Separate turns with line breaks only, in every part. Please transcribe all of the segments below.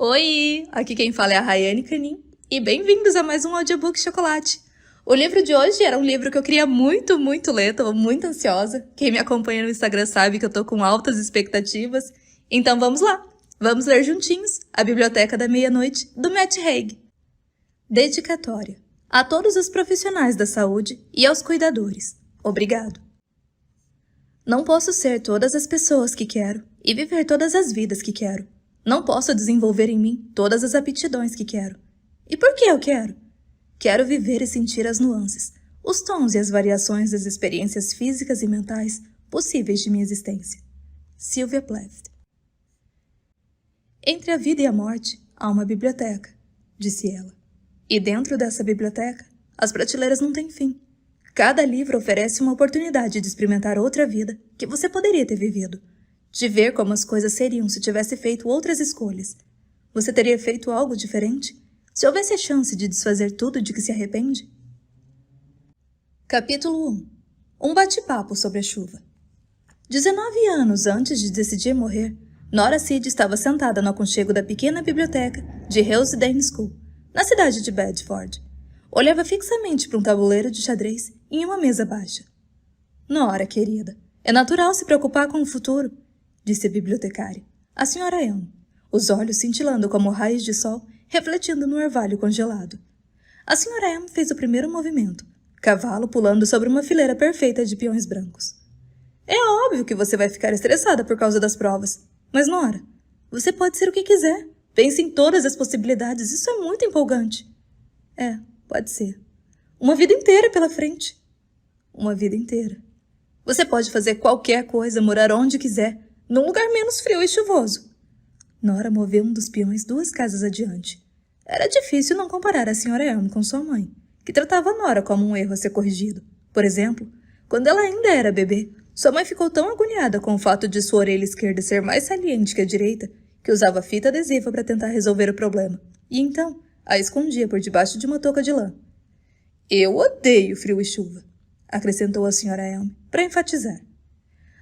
Oi, aqui quem fala é a Rayane Canin e bem-vindos a mais um Audiobook Chocolate. O livro de hoje era um livro que eu queria muito ler, tô muito ansiosa. Quem me acompanha no Instagram sabe que eu tô com altas expectativas. Então vamos lá, vamos ler juntinhos A Biblioteca da Meia-Noite, do Matt Haig. Dedicatória a todos os profissionais da saúde e aos cuidadores. Obrigado. Não posso ser todas as pessoas que quero e viver todas as vidas que quero. Não posso desenvolver em mim todas as aptidões que quero. E por que eu quero? Quero viver e sentir as nuances, os tons e as variações das experiências físicas e mentais possíveis de minha existência. Sylvia Plath. Entre a vida e a morte há uma biblioteca, disse ela. E dentro dessa biblioteca, as prateleiras não têm fim. Cada livro oferece uma oportunidade de experimentar outra vida que você poderia ter vivido. De ver como as coisas seriam se tivesse feito outras escolhas. Você teria feito algo diferente? Se houvesse a chance de desfazer tudo de que se arrepende? Capítulo 1. Um bate-papo sobre a chuva. 19 anos antes de decidir morrer, Nora Seed estava sentada no aconchego da pequena biblioteca de Hillsdale School, na cidade de Bedford. Olhava fixamente para um tabuleiro de xadrez em uma mesa baixa. Nora, querida, é natural se preocupar com o futuro, disse a bibliotecária, a senhora Elm, os olhos cintilando como raios de sol refletindo no orvalho congelado. A senhora Elm fez o primeiro movimento, cavalo pulando sobre uma fileira perfeita de peões brancos. É óbvio que você vai ficar estressada por causa das provas, mas Nora, você pode ser o que quiser. Pense em todas as possibilidades, isso é muito empolgante. É, pode ser. Uma vida inteira pela frente. Uma vida inteira. Você pode fazer qualquer coisa, morar onde quiser, num lugar menos frio e chuvoso. Nora moveu um dos peões 2 casas adiante. Era difícil não comparar a senhora Elm com sua mãe, que tratava Nora como um erro a ser corrigido. Por exemplo, quando ela ainda era bebê, sua mãe ficou tão agoniada com o fato de sua orelha esquerda ser mais saliente que a direita, que usava fita adesiva para tentar resolver o problema, e então a escondia por debaixo de uma touca de lã. Eu odeio frio e chuva, acrescentou a senhora Elm, para enfatizar.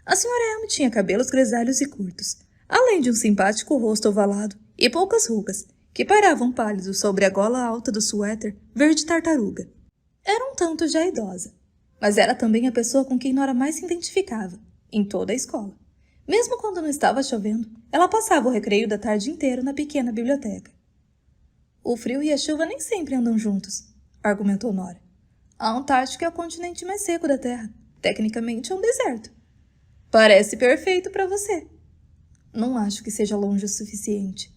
A senhora Elm tinha cabelos grisalhos e curtos, além de um simpático rosto ovalado e poucas rugas, que pairavam pálidos sobre a gola alta do suéter verde tartaruga. Era um tanto já idosa, mas era também a pessoa com quem Nora mais se identificava, em toda a escola. Mesmo quando não estava chovendo, ela passava o recreio da tarde inteira na pequena biblioteca. O frio e a chuva nem sempre andam juntos, argumentou Nora. A Antártica é o continente mais seco da Terra. Tecnicamente é um deserto. Parece perfeito para você. Não acho que seja longe o suficiente.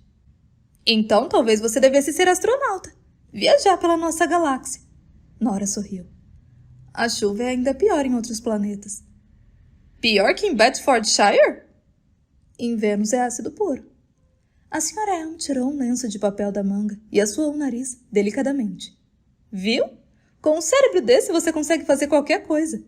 Então talvez você devesse ser astronauta. Viajar pela nossa galáxia. Nora sorriu. A chuva é ainda pior em outros planetas. Pior que em Bedfordshire? Em Vênus é ácido puro. A senhora Elm tirou um lenço de papel da manga e assoou o nariz delicadamente. Viu? Com um cérebro desse você consegue fazer qualquer coisa.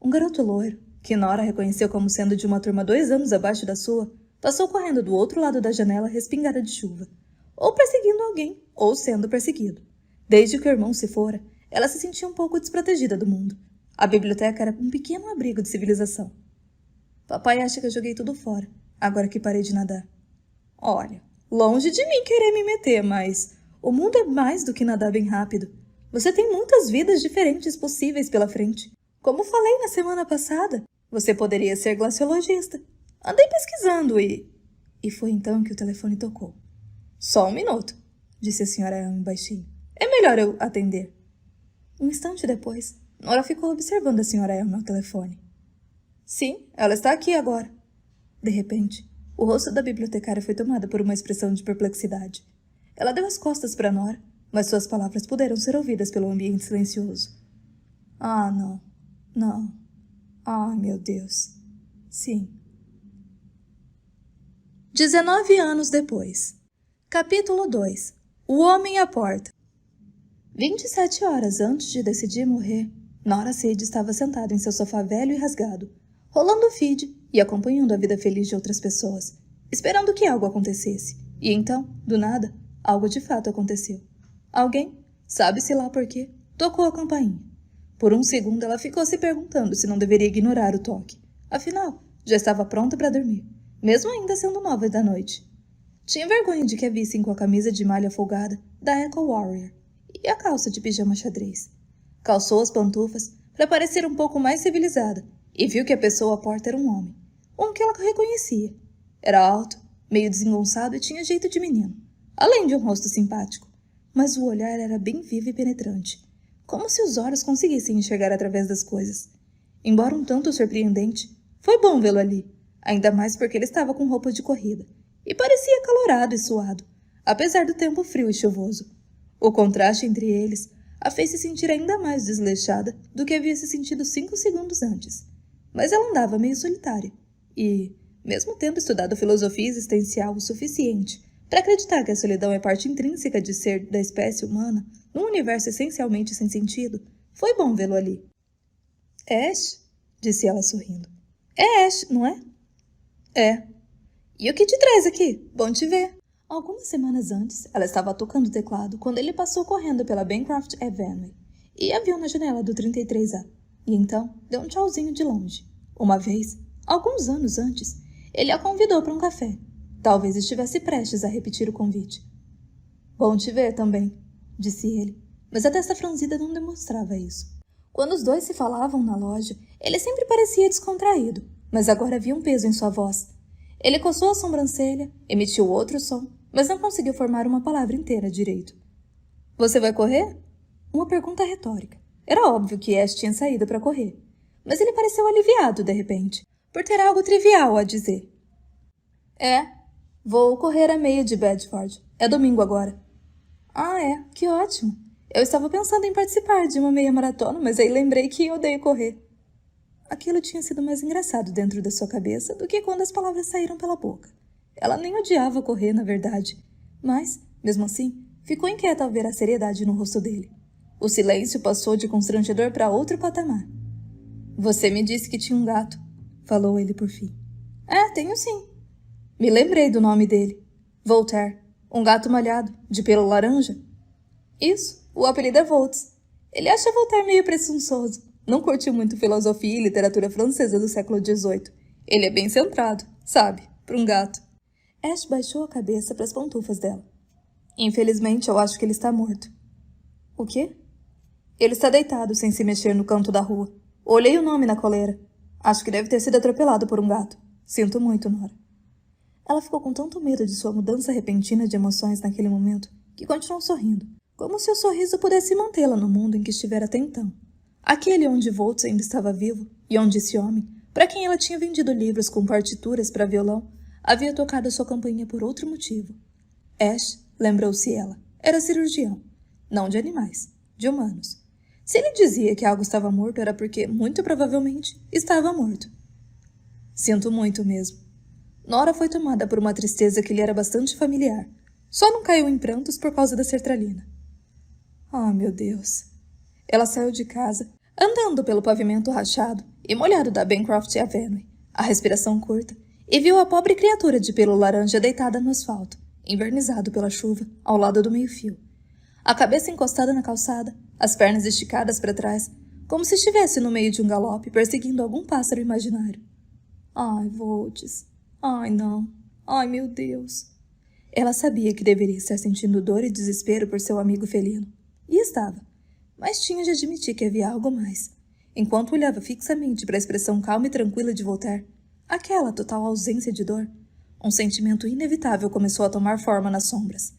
Um garoto loiro, que Nora reconheceu como sendo de uma turma 2 anos abaixo da sua, passou correndo do outro lado da janela respingada de chuva, ou perseguindo alguém, ou sendo perseguido. Desde que o irmão se fora, ela se sentia um pouco desprotegida do mundo. A biblioteca era um pequeno abrigo de civilização. Papai acha que eu joguei tudo fora, agora que parei de nadar. Olha, longe de mim querer me meter, mas o mundo é mais do que nadar bem rápido. Você tem muitas vidas diferentes possíveis pela frente. Como falei na semana passada, você poderia ser glaciologista. Andei pesquisando e foi então que o telefone tocou. Só um minuto, disse a senhora Elm baixinho. É melhor eu atender. Um instante depois, Nora ficou observando a senhora Elm ao telefone. Sim, ela está aqui agora. De repente, o rosto da bibliotecária foi tomado por uma expressão de perplexidade. Ela deu as costas para Nora, mas suas palavras puderam ser ouvidas pelo ambiente silencioso. Ah, não. Não. Ah, meu Deus. Sim. 19 anos depois. Capítulo 2. O Homem à Porta. 27 horas antes de decidir morrer, Nora Seed estava sentada em seu sofá velho e rasgado, rolando o feed e acompanhando a vida feliz de outras pessoas, esperando que algo acontecesse. E então, do nada, algo de fato aconteceu. Alguém, sabe-se lá por quê, tocou a campainha. Por um segundo ela ficou se perguntando se não deveria ignorar o toque. Afinal, já estava pronta para dormir, mesmo ainda sendo 9 da noite. Tinha vergonha de que a vissem com a camisa de malha folgada da Echo Warrior e a calça de pijama xadrez. Calçou as pantufas para parecer um pouco mais civilizada e viu que a pessoa à porta era um homem, um que ela reconhecia. Era alto, meio desengonçado e tinha jeito de menino, além de um rosto simpático, mas o olhar era bem vivo e penetrante, como se os olhos conseguissem enxergar através das coisas. Embora um tanto surpreendente, foi bom vê-lo ali, ainda mais porque ele estava com roupa de corrida e parecia acalorado e suado, apesar do tempo frio e chuvoso. O contraste entre eles a fez se sentir ainda mais desleixada do que havia se sentido 5 segundos antes. Mas ela andava meio solitária e, mesmo tendo estudado filosofia existencial o suficiente para acreditar que a solidão é parte intrínseca de ser da espécie humana, num universo essencialmente sem sentido, foi bom vê-lo ali. Ash? Disse ela sorrindo. É Ash, não é? É. E o que te traz aqui? Bom te ver. Algumas semanas antes, ela estava tocando o teclado quando ele passou correndo pela Bancroft Avenue e a viu na janela do 33A. E então, deu um tchauzinho de longe. Uma vez, alguns anos antes, ele a convidou para um café. Talvez estivesse prestes a repetir o convite. Bom te ver também, disse ele, mas a testa franzida não demonstrava isso. Quando os dois se falavam na loja, ele sempre parecia descontraído, mas agora havia um peso em sua voz. Ele coçou a sobrancelha, emitiu outro som, mas não conseguiu formar uma palavra inteira direito. Você vai correr? Uma pergunta retórica. Era óbvio que Ash tinha saído para correr, mas ele pareceu aliviado de repente, por ter algo trivial a dizer. É, vou correr a meia de Bedford. É domingo agora. Ah, é? Que ótimo. Eu estava pensando em participar de uma meia maratona, mas aí lembrei que odeio correr. Aquilo tinha sido mais engraçado dentro da sua cabeça do que quando as palavras saíram pela boca. Ela nem odiava correr, na verdade. Mas, mesmo assim, ficou inquieta ao ver a seriedade no rosto dele. O silêncio passou de constrangedor para outro patamar. Você me disse que tinha um gato, falou ele por fim. É, tenho sim. Me lembrei do nome dele. Voltaire. Um gato malhado, de pelo laranja. Isso, o apelido é Volts. Ele acha Voltaire meio presunçoso. Não curtiu muito filosofia e literatura francesa do século XVIII. Ele é bem centrado, sabe, para um gato. Ash baixou a cabeça para as pantufas dela. Infelizmente, eu acho que ele está morto. O quê? Ele está deitado, sem se mexer, no canto da rua. Olhei o nome na coleira. Acho que deve ter sido atropelado por um gato. Sinto muito, Nora. Ela ficou com tanto medo de sua mudança repentina de emoções naquele momento que continuou sorrindo, como se o sorriso pudesse mantê-la no mundo em que estivera até então. Aquele onde Volts ainda estava vivo e onde esse homem, para quem ela tinha vendido livros com partituras para violão, havia tocado sua campainha por outro motivo. Ash, lembrou-se ela, era cirurgião. Não de animais, de humanos. Se ele dizia que algo estava morto, era porque, muito provavelmente, estava morto. Sinto muito mesmo. Nora foi tomada por uma tristeza que lhe era bastante familiar. Só não caiu em prantos por causa da sertralina. Oh, meu Deus. Ela saiu de casa, andando pelo pavimento rachado e molhado da Bancroft Avenue, a respiração curta, e viu a pobre criatura de pelo laranja deitada no asfalto, envernizado pela chuva, ao lado do meio-fio. A cabeça encostada na calçada, as pernas esticadas para trás, como se estivesse no meio de um galope perseguindo algum pássaro imaginário. Ai, Volts. Ai, não. Ai, meu Deus. Ela sabia que deveria estar sentindo dor e desespero por seu amigo felino. E estava. Mas tinha de admitir que havia algo mais. Enquanto olhava fixamente para a expressão calma e tranquila de Voltaire, aquela total ausência de dor, um sentimento inevitável começou a tomar forma nas sombras.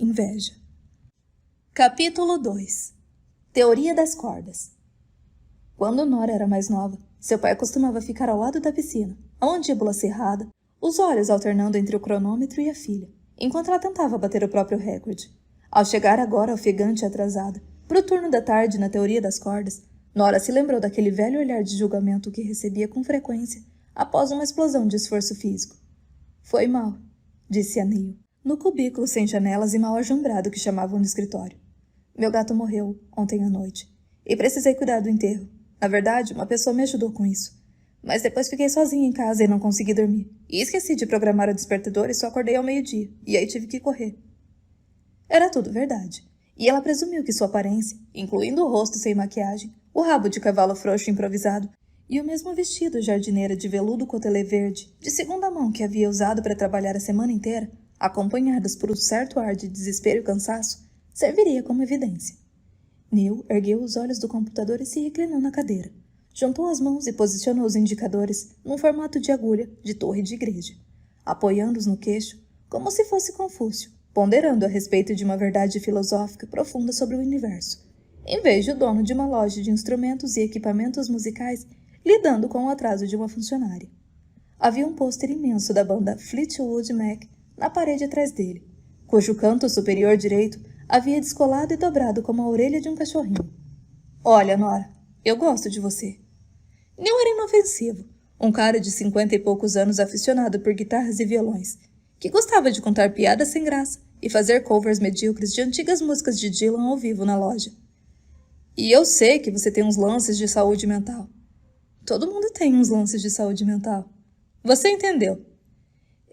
Inveja. Capítulo 2. Teoria das cordas. Quando Nora era mais nova, seu pai costumava ficar ao lado da piscina, a mandíbula cerrada, os olhos alternando entre o cronômetro e a filha, enquanto ela tentava bater o próprio recorde. Ao chegar agora ofegante e atrasada, para o turno da tarde na teoria das cordas, Nora se lembrou daquele velho olhar de julgamento que recebia com frequência após uma explosão de esforço físico. Foi mal, disse a Neil, no cubículo sem janelas e mal ajambrado que chamavam de escritório. Meu gato morreu ontem à noite e precisei cuidar do enterro. Na verdade, uma pessoa me ajudou com isso. Mas depois fiquei sozinha em casa e não consegui dormir. E esqueci de programar o despertador e só acordei ao meio-dia. E aí tive que correr. Era tudo verdade. E ela presumiu que sua aparência, incluindo o rosto sem maquiagem, o rabo de cavalo frouxo improvisado e o mesmo vestido jardineira de veludo cotelê verde, de segunda mão que havia usado para trabalhar a semana inteira, acompanhadas por um certo ar de desespero e cansaço, serviria como evidência. Neil ergueu os olhos do computador e se reclinou na cadeira. Juntou as mãos e posicionou os indicadores num formato de agulha de torre de igreja, apoiando-os no queixo como se fosse Confúcio, ponderando a respeito de uma verdade filosófica profunda sobre o universo, em vez de o dono de uma loja de instrumentos e equipamentos musicais lidando com o atraso de uma funcionária. Havia um pôster imenso da banda Fleetwood Mac na parede atrás dele, cujo canto superior direito havia descolado e dobrado como a orelha de um cachorrinho. Olha, Nora, eu gosto de você. Neil era inofensivo, um cara de 50 e poucos anos aficionado por guitarras e violões, que gostava de contar piadas sem graça e fazer covers medíocres de antigas músicas de Dylan ao vivo na loja. E eu sei que você tem uns lances de saúde mental. Todo mundo tem uns lances de saúde mental. Você entendeu?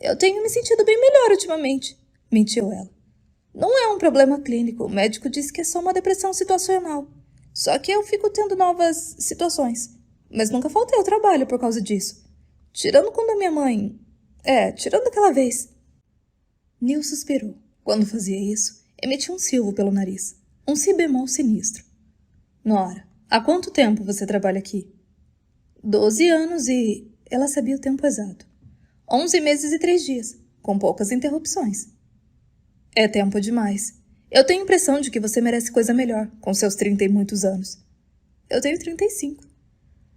Eu tenho me sentido bem melhor ultimamente, mentiu ela. Não é um problema clínico, o médico disse que é só uma depressão situacional. Só que eu fico tendo novas situações. Mas nunca faltei ao trabalho por causa disso. Tirando quando a minha mãe... tirando aquela vez. Neil suspirou. Quando fazia isso, emitia um silvo pelo nariz. Um si bemol sinistro. Nora, há quanto tempo você trabalha aqui? 12 anos e... Ela sabia o tempo exato. 11 meses e 3 dias, com poucas interrupções. É tempo demais. Eu tenho a impressão de que você merece coisa melhor, com seus 30 e muitos anos. Eu tenho 35.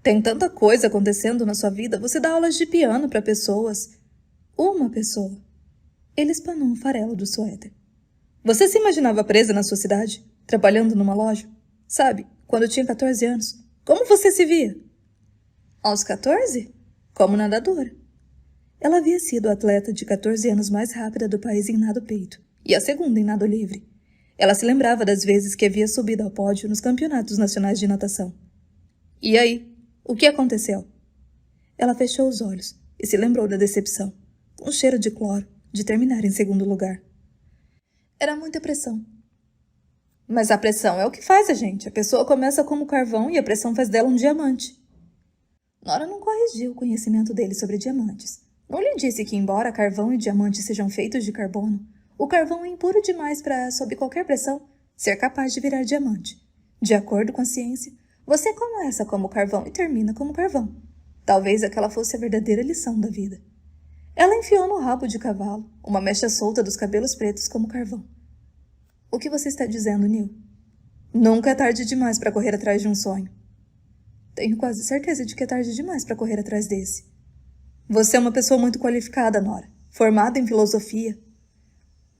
Tem tanta coisa acontecendo na sua vida, você dá aulas de piano para pessoas. Uma pessoa. Ele espanou o farelo do suéter. Você se imaginava presa na sua cidade, trabalhando numa loja? Sabe, quando tinha 14 anos. Como você se via? Aos 14? Como nadadora. Ela havia sido a atleta de 14 anos mais rápida do país em nado peito, e a segunda em nado livre. Ela se lembrava das vezes que havia subido ao pódio nos campeonatos nacionais de natação. E aí? O que aconteceu? Ela fechou os olhos e se lembrou da decepção, com um cheiro de cloro, de terminar em segundo lugar. Era muita pressão. Mas a pressão é o que faz a gente. A pessoa começa como carvão e a pressão faz dela um diamante. Nora não corrigiu o conhecimento dele sobre diamantes. Não lhe disse que, embora carvão e diamante sejam feitos de carbono, o carvão é impuro demais para, sob qualquer pressão, ser capaz de virar diamante. De acordo com a ciência, você começa como carvão e termina como carvão. Talvez aquela fosse a verdadeira lição da vida. Ela enfiou no rabo de cavalo uma mecha solta dos cabelos pretos como carvão. O que você está dizendo, Neil? Nunca é tarde demais para correr atrás de um sonho. Tenho quase certeza de que é tarde demais para correr atrás desse. Você é uma pessoa muito qualificada, Nora. Formada em filosofia.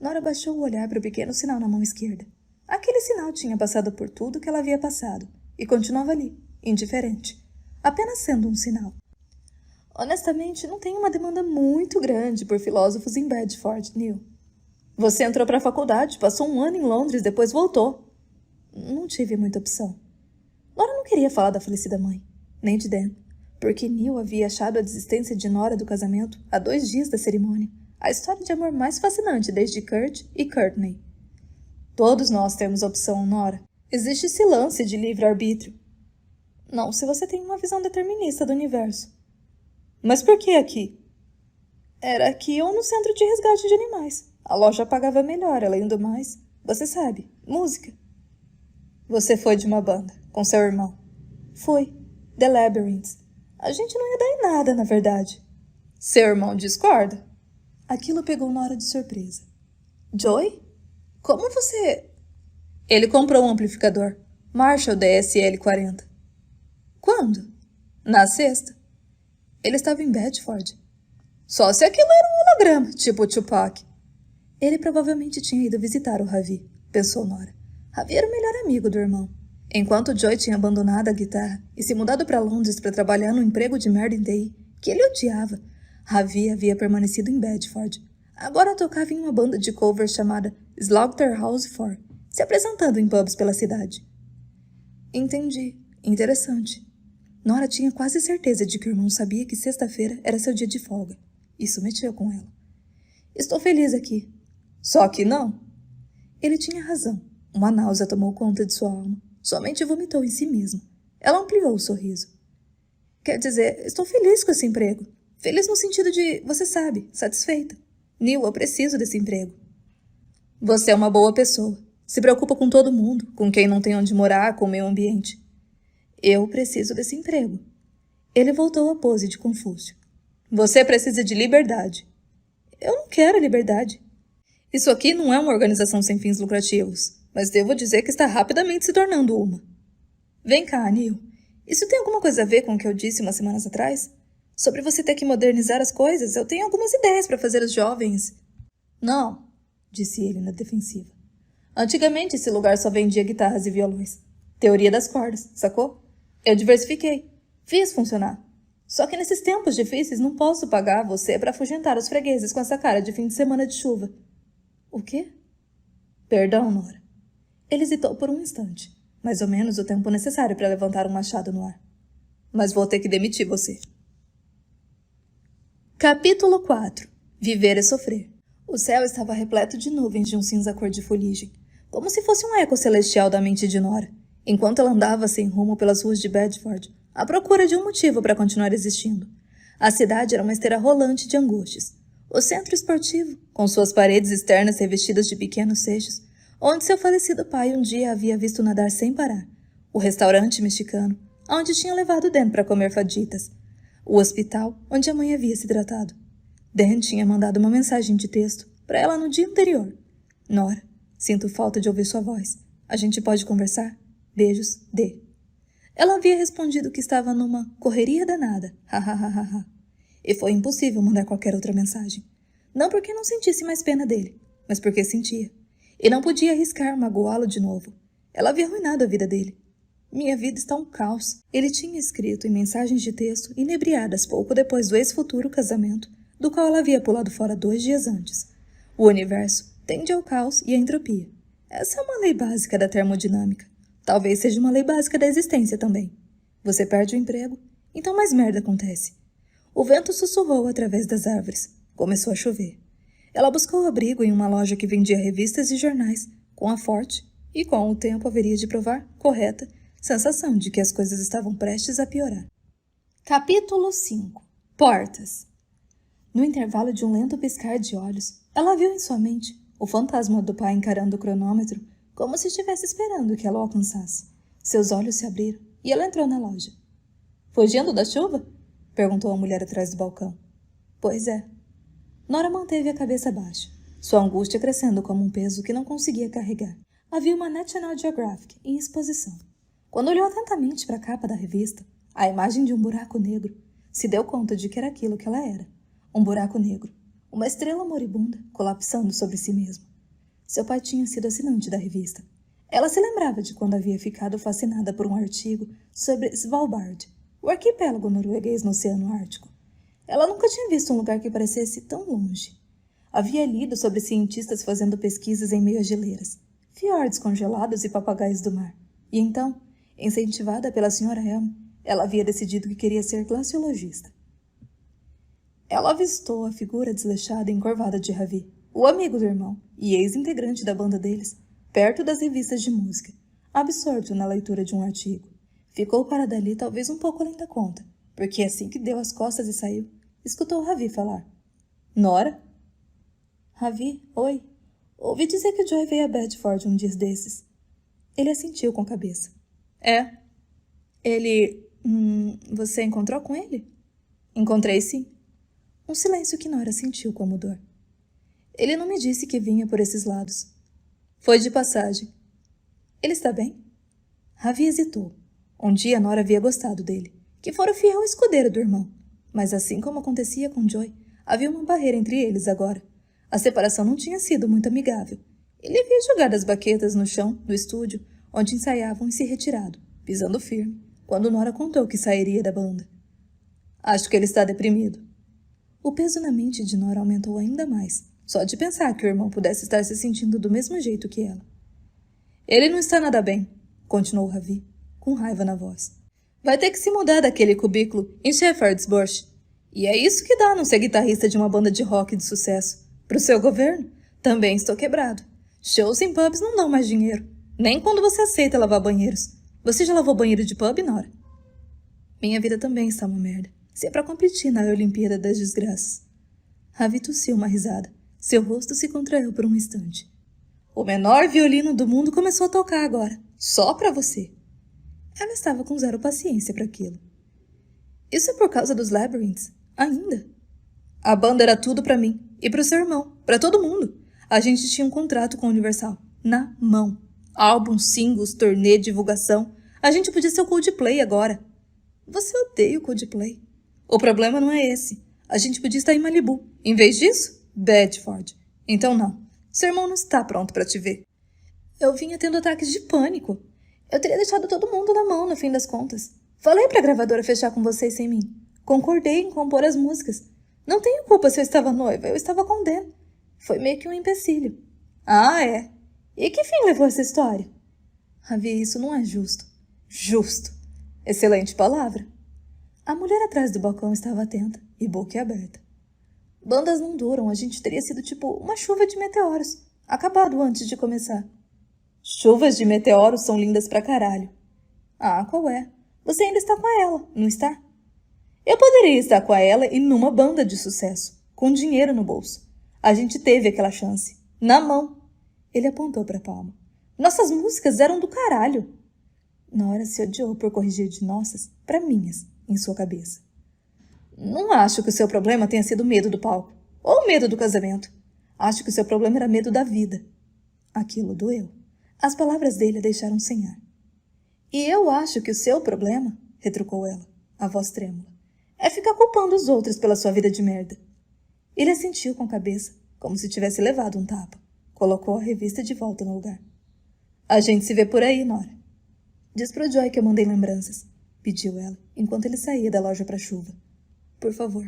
Nora baixou o olhar para o pequeno sinal na mão esquerda. Aquele sinal tinha passado por tudo que ela havia passado e continuava ali, indiferente, apenas sendo um sinal. Honestamente, não tenho uma demanda muito grande por filósofos em Bedford, Neil. Você entrou para a faculdade, passou um ano em Londres, depois voltou. Não tive muita opção. Nora não queria falar da falecida mãe, nem de Dan, porque Neil havia achado a desistência de Nora do casamento há 2 dias da cerimônia a história de amor mais fascinante desde Kurt e Courtney. Todos nós temos opção, Nora. Existe esse lance de livre-arbítrio. Não se você tem uma visão determinista do universo. Mas por que aqui? Era aqui ou no centro de resgate de animais. A loja pagava melhor, além do mais. Você sabe, música. Você foi de uma banda, com seu irmão. Fui. The Labyrinths. A gente não ia dar em nada, na verdade. Seu irmão discorda? Aquilo pegou Nora de surpresa. Joey? Como você... Ele comprou um amplificador. Marshall DSL-40. Quando? Na sexta. Ele estava em Bedford. Só se aquilo era um holograma, tipo o Tupac. Ele provavelmente tinha ido visitar o Ravi, pensou Nora. Ravi era o melhor amigo do irmão. Enquanto Joy tinha abandonado a guitarra e se mudado para Londres para trabalhar no emprego de merda em TI, que ele odiava, Ravi havia permanecido em Bedford. Agora tocava em uma banda de covers chamada Slaughterhouse 4, se apresentando em pubs pela cidade. Entendi. Interessante. Nora tinha quase certeza de que o irmão sabia que sexta-feira era seu dia de folga. Isso mexeu com ela. Estou feliz aqui. Só que não. Ele tinha razão. Uma náusea tomou conta de sua alma. Sua mente vomitou em si mesma. Ela ampliou o sorriso. Quer dizer, estou feliz com esse emprego. Feliz no sentido de, você sabe, satisfeita. Neil, eu preciso desse emprego. Você é uma boa pessoa. Se preocupa com todo mundo, com quem não tem onde morar, com o meio ambiente. Eu preciso desse emprego. Ele voltou à pose de Confúcio. Você precisa de liberdade. Eu não quero liberdade. Isso aqui não é uma organização sem fins lucrativos, mas devo dizer que está rapidamente se tornando uma. Vem cá, Neil. Isso tem alguma coisa a ver com o que eu disse umas semanas atrás? Sobre você ter que modernizar as coisas, eu tenho algumas ideias para fazer os jovens. Não, disse ele na defensiva. Antigamente esse lugar só vendia guitarras e violões. Teoria das cordas, sacou? Eu diversifiquei. Fiz funcionar. Só que nesses tempos difíceis não posso pagar você para afugentar os fregueses com essa cara de fim de semana de chuva. O quê? Perdão, Nora. Ele hesitou por um instante. Mais ou menos o tempo necessário para levantar um machado no ar. Mas vou ter que demitir você. Capítulo 4. Viver é sofrer. O céu estava repleto de nuvens de um cinza cor de fuligem, como se fosse um eco celestial da mente de Nora, enquanto ela andava sem rumo pelas ruas de Bedford, à procura de um motivo para continuar existindo. A cidade era uma esteira rolante de angústias. O centro esportivo, com suas paredes externas revestidas de pequenos seixos, onde seu falecido pai um dia havia visto nadar sem parar. O restaurante mexicano, onde tinha levado Dan para comer faditas. O hospital, onde a mãe havia se tratado. Dan tinha mandado uma mensagem de texto para ela no dia anterior. Nora, sinto falta de ouvir sua voz. A gente pode conversar? Beijos, D. Ela havia respondido que estava numa correria danada. Ha. E foi impossível mandar qualquer outra mensagem. Não porque não sentisse mais pena dele, mas porque sentia. E não podia arriscar magoá-lo de novo. Ela havia arruinado a vida dele. Minha vida está um caos. Ele tinha escrito em mensagens de texto inebriadas pouco depois do ex-futuro casamento, do qual ela havia pulado fora 2 dias antes. O universo tende ao caos e à entropia. Essa é uma lei básica da termodinâmica. Talvez seja uma lei básica da existência também. Você perde o emprego, então mais merda acontece. O vento sussurrou através das árvores. Começou a chover. Ela buscou abrigo em uma loja que vendia revistas e jornais, com a forte, e com o tempo haveria de provar, correta, sensação de que as coisas estavam prestes a piorar. Capítulo 5. Portas. No intervalo de um lento piscar de olhos, ela viu em sua mente o fantasma do pai encarando o cronômetro, como se estivesse esperando que ela o alcançasse. Seus olhos se abriram e ela entrou na loja. Fugindo da chuva? Perguntou a mulher atrás do balcão. Pois é. Nora manteve a cabeça baixa, sua angústia crescendo como um peso que não conseguia carregar. Havia uma National Geographic em exposição. Quando olhou atentamente para a capa da revista, a imagem de um buraco negro, se deu conta de que era aquilo que ela era. Um buraco negro. Uma estrela moribunda, colapsando sobre si mesma. Seu pai tinha sido assinante da revista. Ela se lembrava de quando havia ficado fascinada por um artigo sobre Svalbard, o arquipélago norueguês no Oceano Ártico. Ela nunca tinha visto um lugar que parecesse tão longe. Havia lido sobre cientistas fazendo pesquisas em meio a geleiras, fiordes congelados e papagaios do mar. E então, incentivada pela Sra. Elm, ela havia decidido que queria ser glaciologista. Ela avistou a figura desleixada e encurvada de Ravi, o amigo do irmão e ex-integrante da banda deles, perto das revistas de música, absorto na leitura de um artigo. Ficou para dali talvez um pouco além da conta, porque assim que deu as costas e saiu, escutou Ravi falar. Nora? Ravi, oi. Ouvi dizer que o Joy veio a Bedford um dia desses. Ele assentiu com a cabeça. É. Ele... você encontrou com ele? Encontrei, sim. Um silêncio que Nora sentiu como dor. Ele não me disse que vinha por esses lados. Foi de passagem. Ele está bem? Ravi hesitou. Um dia Nora havia gostado dele, que fora o fiel escudeiro do irmão. Mas assim como acontecia com Joy, havia uma barreira entre eles agora. A separação não tinha sido muito amigável. Ele havia jogado as baquetas no chão do estúdio, onde ensaiavam e se retirado, pisando firme, quando Nora contou que sairia da banda. Acho que ele está deprimido. O peso na mente de Nora aumentou ainda mais, só de pensar que o irmão pudesse estar se sentindo do mesmo jeito que ela. Ele não está nada bem, continuou Ravi, com raiva na voz. Vai ter que se mudar daquele cubículo em Shepherd's Bush. E é isso que dá não ser guitarrista de uma banda de rock de sucesso. Pro seu governo, também estou quebrado. Shows em pubs não dão mais dinheiro, nem quando você aceita lavar banheiros. Você já lavou banheiro de pub, Nora? Minha vida também está uma merda. Se é pra competir na Olimpíada das Desgraças. Ravi tossiu uma risada, Seu rosto se contraiu por um instante. O menor violino do mundo começou a tocar agora, só para você. Ela estava com zero paciência para aquilo. Isso é por causa dos Labyrinths, ainda. A banda era tudo para mim e para o seu irmão, para todo mundo. A gente tinha um contrato com a Universal, na mão. Álbuns, singles, turnê, divulgação. A gente podia ser o Coldplay agora. Você odeia o Coldplay. O problema não é esse. A gente podia estar em Malibu. Em vez disso, Bedford. Então não. Seu irmão não está pronto para te ver. Eu vinha tendo ataques de pânico. Eu teria deixado todo mundo na mão no fim das contas. Falei para a gravadora fechar com vocês sem mim. Concordei em compor as músicas. Não tenho culpa se eu estava noiva. Eu estava com Dan. Foi meio que um empecilho. Ah, é? E que fim levou essa história? Havia, isso não é justo. Justo. Excelente palavra. A mulher atrás do balcão estava atenta e boquiaberta. Bandas não duram, a gente teria sido tipo uma chuva de meteoros, acabado antes de começar. Chuvas de meteoros são lindas pra caralho. Ah, qual é? Você ainda está com ela, não está? Eu poderia estar com ela e numa banda de sucesso, com dinheiro no bolso. A gente teve aquela chance, na mão. Ele apontou pra palma. Nossas músicas eram do caralho. Nora se odiou por corrigir de nossas para minhas em sua cabeça. Não acho que o seu problema tenha sido medo do palco, ou medo do casamento. Acho que o seu problema era medo da vida. Aquilo doeu. As palavras dele a deixaram sem ar. E eu acho que o seu problema, retrucou ela, a voz trêmula, é ficar culpando os outros pela sua vida de merda. Ele assentiu com a cabeça, como se tivesse levado um tapa. Colocou a revista de volta no lugar. A gente se vê por aí, Nora. Diz pro Joy que eu mandei lembranças, pediu ela, enquanto ele saía da loja para a chuva. Por favor.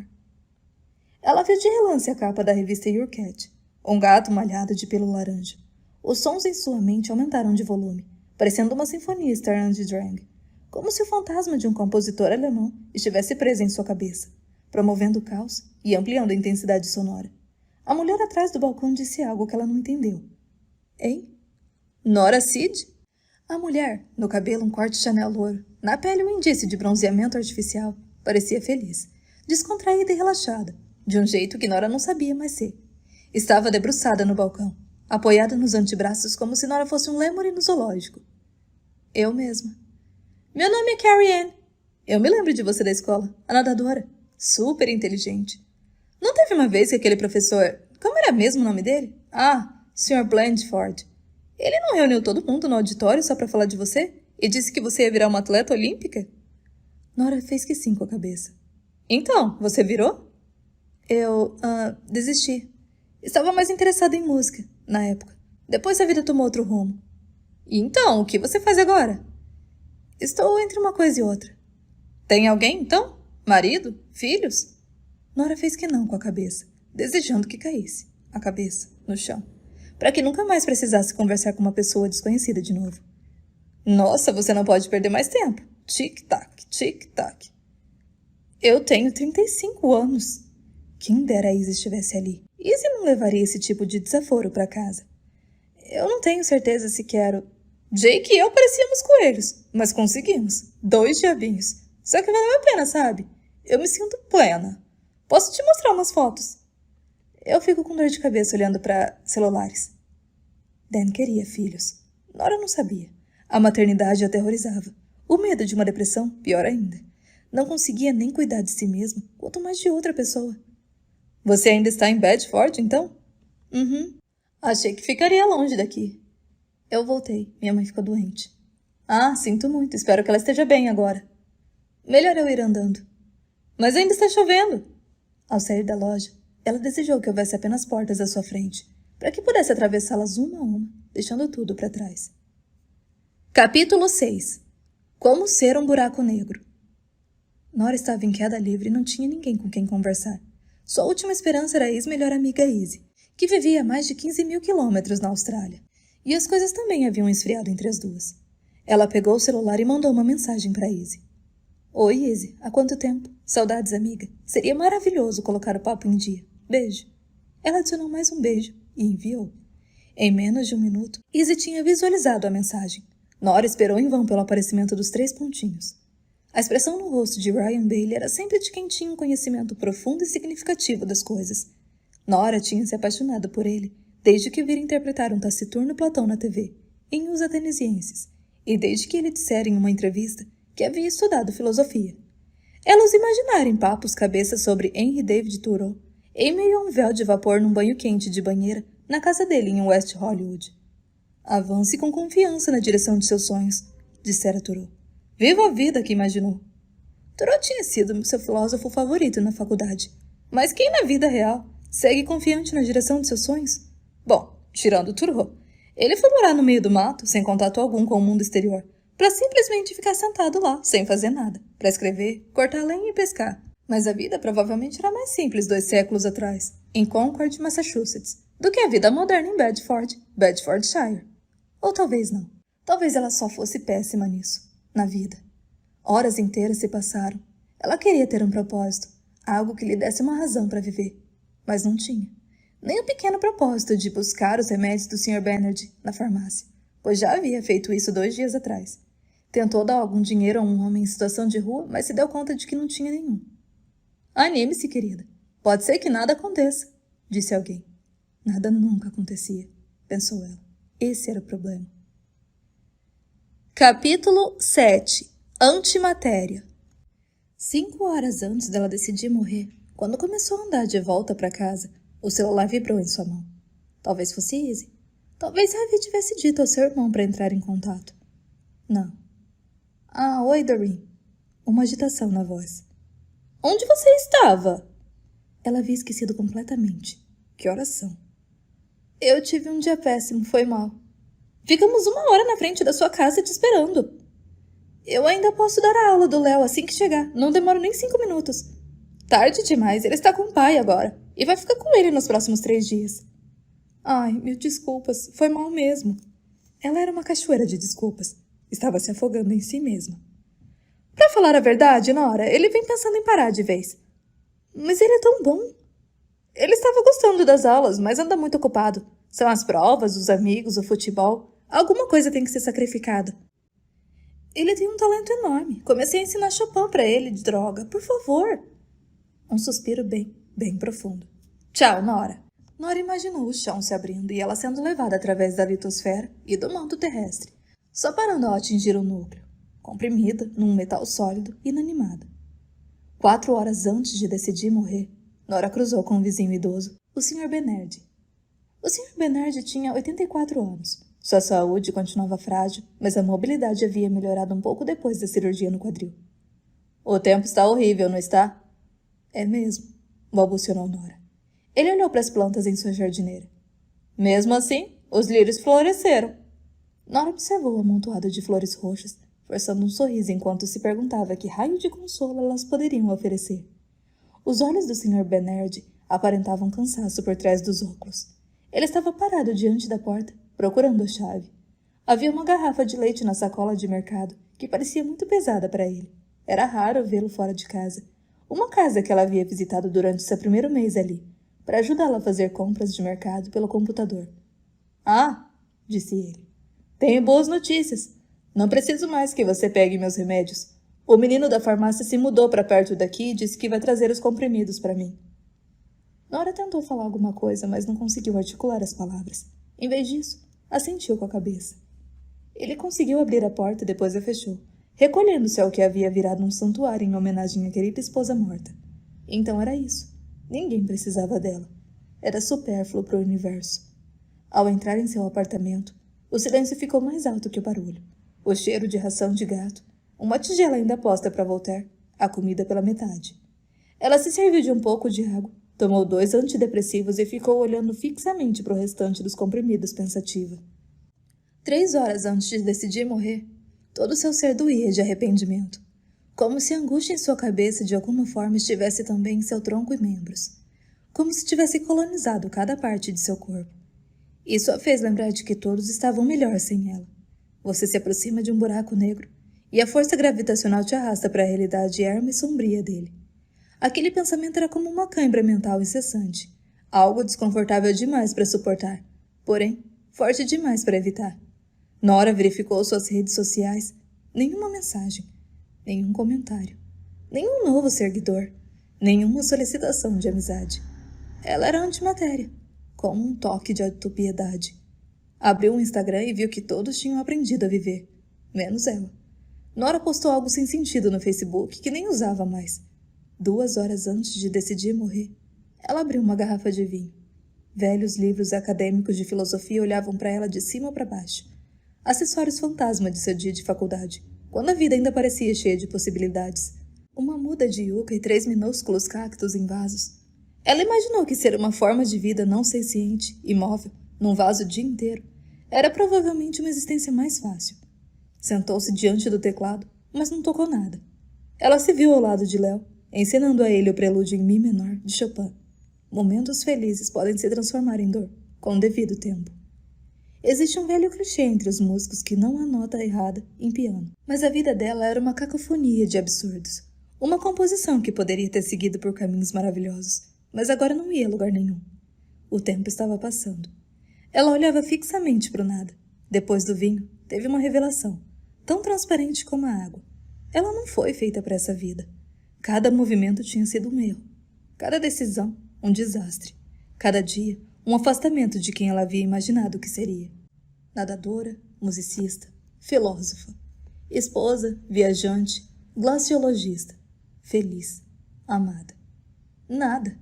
Ela viu de relance a capa da revista Your Cat, um gato malhado de pelo laranja. Os sons em sua mente aumentaram de volume, parecendo uma sinfonia Star-Andy-Drang, como se o fantasma de um compositor alemão estivesse preso em sua cabeça, promovendo o caos e ampliando a intensidade sonora. A mulher atrás do balcão disse algo que ela não entendeu. Hein? Nora Sid? A mulher, no cabelo um corte Chanel louro, na pele um indício de bronzeamento artificial, parecia feliz, descontraída e relaxada, de um jeito que Nora não sabia mais ser. Estava debruçada no balcão, apoiada nos antebraços como se Nora fosse um lêmure no zoológico. Eu mesma. Meu nome é Carrie Ann. Eu me lembro de você da escola, a nadadora. Super inteligente. Não teve uma vez que aquele professor... Como era mesmo o nome dele? Ah, Sr. Blandford. Ele não reuniu todo mundo no auditório só para falar de você? E disse que você ia virar uma atleta olímpica? Nora fez que sim com a cabeça. Então, você virou? Eu, desisti. Estava mais interessada em música, na época. Depois a vida tomou outro rumo. E então, o que você faz agora? Estou entre uma coisa e outra. Tem alguém, então? Marido? Filhos? Nora fez que não com a cabeça, desejando que caísse, a cabeça, no chão, para que nunca mais precisasse conversar com uma pessoa desconhecida de novo. Nossa, você não pode perder mais tempo. Tic-tac, tic-tac. Eu tenho 35 anos. Quem dera a Izzy estivesse ali. Izzy não levaria esse tipo de desaforo para casa. Eu não tenho certeza se quero... Jake e eu parecíamos coelhos, mas conseguimos. 2 diabinhos. Só que valeu a pena, sabe? Eu me sinto plena. Posso te mostrar umas fotos. Eu fico com dor de cabeça olhando para celulares. Dan queria filhos. Nora não sabia. A maternidade a aterrorizava. O medo de uma depressão, pior ainda. Não conseguia nem cuidar de si mesmo, quanto mais de outra pessoa. Você ainda está em Bedford, então? Uhum. Achei que ficaria longe daqui. Eu voltei. Minha mãe ficou doente. Ah, sinto muito. Espero que ela esteja bem agora. Melhor eu ir andando. Mas ainda está chovendo. Ao sair da loja, ela desejou que houvesse apenas portas à sua frente, para que pudesse atravessá-las uma a uma, deixando tudo para trás. Capítulo 6. Como ser um buraco negro. Nora estava em queda livre e não tinha ninguém com quem conversar. Sua última esperança era a ex-melhor amiga Izzy, que vivia a mais de 15.000 quilômetros na Austrália. E as coisas também haviam esfriado entre as duas. Ela pegou o celular e mandou uma mensagem para Izzy. Oi, Izzy. Há quanto tempo? Saudades, amiga. Seria maravilhoso colocar o papo em dia. Beijo. Ela adicionou mais um beijo e enviou. Em menos de um minuto, Izzy tinha visualizado a mensagem. Nora esperou em vão pelo aparecimento dos 3 pontinhos. A expressão no rosto de Ryan Bailey era sempre de quem tinha um conhecimento profundo e significativo das coisas. Nora tinha se apaixonado por ele desde que vira interpretar um taciturno Platão na TV, em Os Atenisienses, e desde que ele dissera em uma entrevista que havia estudado filosofia. Ela os imaginara em papos cabeça sobre Henry David Thoreau, em meio a um véu de vapor num banho quente de banheira na casa dele em West Hollywood. Avance com confiança na direção de seus sonhos, dissera Thoreau. Viva a vida que imaginou. Thoreau tinha sido seu filósofo favorito na faculdade, mas quem na vida real segue confiante na direção de seus sonhos? Bom, tirando Thoreau, ele foi morar no meio do mato, sem contato algum com o mundo exterior, para simplesmente ficar sentado lá, sem fazer nada, para escrever, cortar lenha e pescar. Mas a vida provavelmente era mais simples 2 séculos atrás, em Concord, Massachusetts, do que a vida moderna em Bedfordshire. Ou talvez não. Talvez ela só fosse péssima nisso, na vida. Horas inteiras se passaram. Ela queria ter um propósito, algo que lhe desse uma razão para viver, mas não tinha. Nem o pequeno propósito de buscar os remédios do Sr. Bernard na farmácia, pois já havia feito isso 2 dias atrás. Tentou dar algum dinheiro a um homem em situação de rua, mas se deu conta de que não tinha nenhum. Anime-se, querida. Pode ser que nada aconteça, disse alguém. Nada nunca acontecia, pensou ela. Esse era o problema. Capítulo 7. Antimatéria. 5 horas antes dela decidir morrer, quando começou a andar de volta para casa, o celular vibrou em sua mão. Talvez fosse Izzy. Talvez Ravi tivesse dito ao seu irmão para entrar em contato. Não. Ah, oi, Doreen. Uma agitação na voz. Onde você estava? Ela havia esquecido completamente. Que horas são? Eu tive um dia péssimo, foi mal. Ficamos 1 hora na frente da sua casa te esperando. Eu ainda posso dar a aula do Léo assim que chegar. Não demoro nem 5 minutos. Tarde demais, ele está com o pai agora. E vai ficar com ele nos próximos 3 dias. Ai, mil desculpas, foi mal mesmo. Ela era uma cachoeira de desculpas. Estava se afogando em si mesma. Pra falar a verdade, Nora, ele vem pensando em parar de vez. Mas ele é tão bom. Ele estava gostando das aulas, mas anda muito ocupado. São as provas, os amigos, o futebol. Alguma coisa tem que ser sacrificada. Ele tem um talento enorme. Comecei a ensinar Chopin pra ele, de droga. Por favor. Um suspiro bem profundo. Tchau, Nora. Nora imaginou o chão se abrindo e ela sendo levada através da litosfera e do manto terrestre, só parando ao atingir o núcleo, comprimida num metal sólido e inanimada. 4 horas antes de decidir morrer, Nora cruzou com um vizinho idoso, o Sr. Bernard. O Sr. Bernard tinha 84 anos. Sua saúde continuava frágil, mas a mobilidade havia melhorado um pouco depois da cirurgia no quadril. O tempo está horrível, não está? É mesmo, balbuciou Nora. Ele olhou para as plantas em sua jardineira. Mesmo assim, os lírios floresceram. Nora observou o amontoado de flores roxas, forçando um sorriso enquanto se perguntava que raio de consolo elas poderiam oferecer. Os olhos do Sr. Bernard aparentavam cansaço por trás dos óculos. Ele estava parado diante da porta, procurando a chave. Havia uma garrafa de leite na sacola de mercado, que parecia muito pesada para ele. Era raro vê-lo fora de casa. Uma casa que ela havia visitado durante seu primeiro mês ali, para ajudá-la a fazer compras de mercado pelo computador. Ah, disse ele. Tenho boas notícias. Não preciso mais que você pegue meus remédios. O menino da farmácia se mudou para perto daqui e disse que vai trazer os comprimidos para mim. Nora tentou falar alguma coisa, mas não conseguiu articular as palavras. Em vez disso, assentiu com a cabeça. Ele conseguiu abrir a porta e depois a fechou, recolhendo-se ao que havia virado um santuário em homenagem à querida esposa morta. Então era isso. Ninguém precisava dela. Era supérfluo para o universo. Ao entrar em seu apartamento, o silêncio ficou mais alto que o barulho. O cheiro de ração de gato, uma tigela ainda posta para Voltaire, a comida pela metade. Ela se serviu de um pouco de água, tomou 2 antidepressivos e ficou olhando fixamente para o restante dos comprimidos pensativa. 3 horas antes de decidir morrer, todo seu ser doía de arrependimento, como se a angústia em sua cabeça de alguma forma estivesse também em seu tronco e membros, como se tivesse colonizado cada parte de seu corpo. Isso a fez lembrar de que todos estavam melhor sem ela. Você se aproxima de um buraco negro e a força gravitacional te arrasta para a realidade erma e sombria dele. Aquele pensamento era como uma cãibra mental incessante, algo desconfortável demais para suportar, porém, forte demais para evitar. Nora verificou suas redes sociais. Nenhuma mensagem, nenhum comentário, nenhum novo seguidor, nenhuma solicitação de amizade. Ela era antimatéria, com um toque de autopiedade. Abriu o Instagram e viu que todos tinham aprendido a viver, menos ela. Nora postou algo sem sentido no Facebook que nem usava mais. 2 horas antes de decidir morrer, ela abriu uma garrafa de vinho. Velhos livros acadêmicos de filosofia olhavam para ela de cima para baixo. Acessórios fantasma de seu dia de faculdade, quando a vida ainda parecia cheia de possibilidades. Uma muda de yucca e 3 minúsculos cactos em vasos. Ela imaginou que ser uma forma de vida não senciente, imóvel, num vaso o dia inteiro, era provavelmente uma existência mais fácil. Sentou-se diante do teclado, mas não tocou nada. Ela se viu ao lado de Léo, ensinando a ele o prelúdio em Mi menor de Chopin. Momentos felizes podem se transformar em dor, com o devido tempo. Existe um velho clichê entre os músicos que não há nota errada em piano, mas a vida dela era uma cacofonia de absurdos. Uma composição que poderia ter seguido por caminhos maravilhosos, mas agora não ia a lugar nenhum. O tempo estava passando. Ela olhava fixamente para o nada. Depois do vinho, teve uma revelação, tão transparente como a água. Ela não foi feita para essa vida. Cada movimento tinha sido um erro. Cada decisão, um desastre. Cada dia, um afastamento de quem ela havia imaginado que seria. Nadadora, musicista, filósofa, esposa, viajante, glaciologista, feliz, amada. Nada.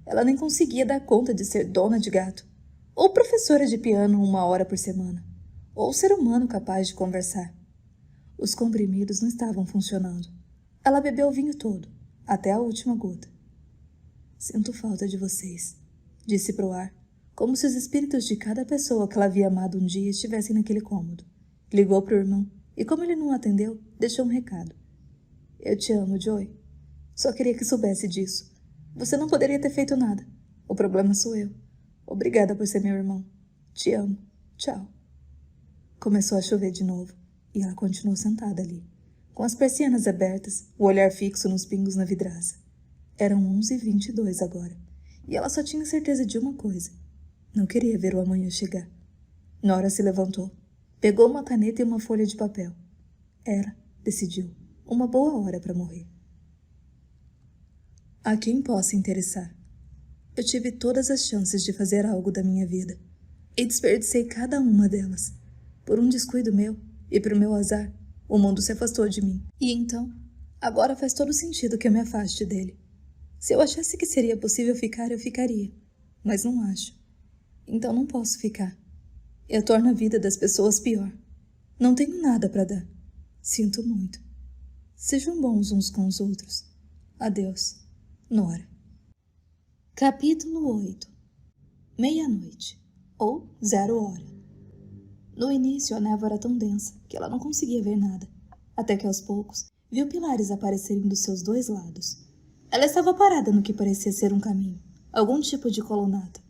Ela nem conseguia dar conta de ser dona de gato, ou professora de piano 1 hora por semana, ou ser humano capaz de conversar. Os comprimidos não estavam funcionando. Ela bebeu o vinho todo, até a última gota. Sinto falta de vocês, disse pro ar, como se os espíritos de cada pessoa que ela havia amado um dia estivessem naquele cômodo. Ligou pro irmão, e como ele não atendeu, deixou um recado. Eu te amo, Joey. Só queria que soubesse disso. Você não poderia ter feito nada. O problema sou eu. Obrigada por ser meu irmão. Te amo. Tchau. Começou a chover de novo, e ela continuou sentada ali, com as persianas abertas, o olhar fixo nos pingos na vidraça. Eram 11h22 agora, e ela só tinha certeza de uma coisa. Não queria ver o amanhã chegar. Nora se levantou, pegou uma caneta e uma folha de papel. Era, decidiu, uma boa hora para morrer. A quem possa interessar. Eu tive todas as chances de fazer algo da minha vida, e desperdicei cada uma delas. Por um descuido meu, e pro meu azar, o mundo se afastou de mim. E então, agora faz todo sentido que eu me afaste dele. Se eu achasse que seria possível ficar, eu ficaria. Mas não acho. Então não posso ficar. Eu torno a vida das pessoas pior. Não tenho nada para dar. Sinto muito. Sejam bons uns com os outros. Adeus. Nora. Capítulo 8. Meia-noite. Ou 0 hora. No início, a névoa era tão densa que ela não conseguia ver nada, até que aos poucos viu pilares aparecerem dos seus 2 lados. Ela estava parada no que parecia ser um caminho, algum tipo de colunata.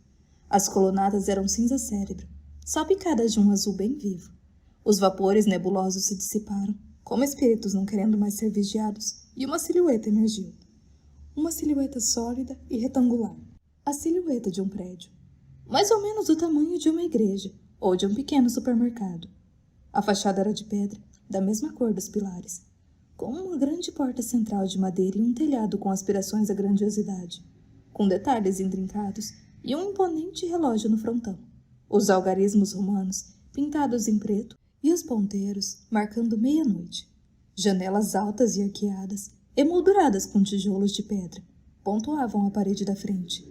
As colunatas eram cinza cérebro, salpicadas de um azul bem vivo. Os vapores nebulosos se dissiparam, como espíritos não querendo mais ser vigiados, e uma silhueta emergiu. Uma silhueta sólida e retangular. A silhueta de um prédio, mais ou menos do tamanho de uma igreja ou de um pequeno supermercado. A fachada era de pedra, da mesma cor dos pilares, com uma grande porta central de madeira e um telhado com aspirações à grandiosidade, com detalhes intrincados e um imponente relógio no frontão. Os algarismos romanos, pintados em preto, e os ponteiros, marcando meia-noite. Janelas altas e arqueadas, emolduradas com tijolos de pedra, pontuavam a parede da frente,